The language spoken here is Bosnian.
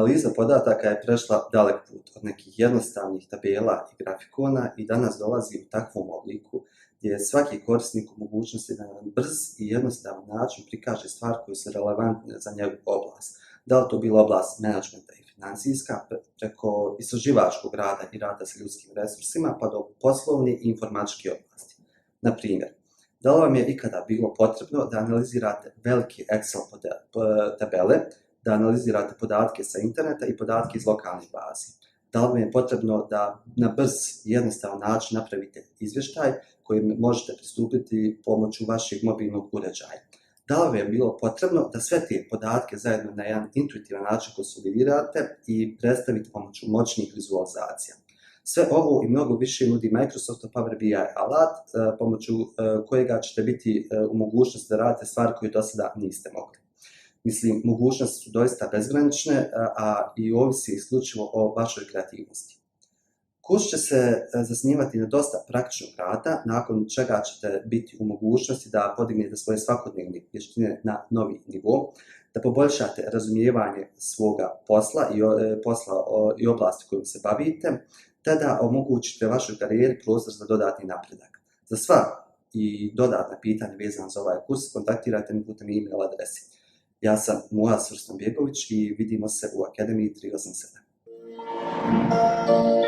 Analiza podataka je prešla dalek put od nekih jednostavnih tabela i grafikona i danas dolazi u takvom obliku gdje je svaki korisnik u mogućnosti da na brz i jednostavan način prikaže stvari koje su relevantne za njegovu oblast. Da li to bila oblast menadžmenta i financijska, preko istraživačkog rada i rada sa ljudskim resursima, pa do poslovne i informatičke oblasti. Na primjer, da li vam je ikada bilo potrebno da analizirate velike Excel tabele, da analizirate podatke sa interneta i podatke iz lokalnih bazi? Da li vam je potrebno da na brz i jednostavan način napravite izvještaj kojim možete pristupiti pomoću vašeg mobilnog uređaja? Da li vam je bilo potrebno da sve te podatke zajedno na jedan intuitivan način konsolidirate i predstavite pomoću moćnih vizualizacija? Sve ovo i mnogo više nudi Microsoftov Power BI alat pomoću kojega ćete biti u mogućnosti da radite stvari koje do sada niste mogli. Mislim, mogućnosti su doista bezgranične, a i ovisi isključivo o vašoj kreativnosti. Kurs će se zasnivati na dosta praktičnog rada, nakon čega ćete biti u mogućnosti da podignete svoje svakodnevne vještine na novi nivo, da poboljšate razumijevanje svoga posla i oblasti kojom se bavite, te da omogućite vašoj karijeri prostor za dodatni napredak. Za sva i dodatna pitanja vezana za ovaj kurs kontaktirajte me putem e-mail adrese. Ja sam Muaz Srstanbjegović i vidimo se u Akademiji 387.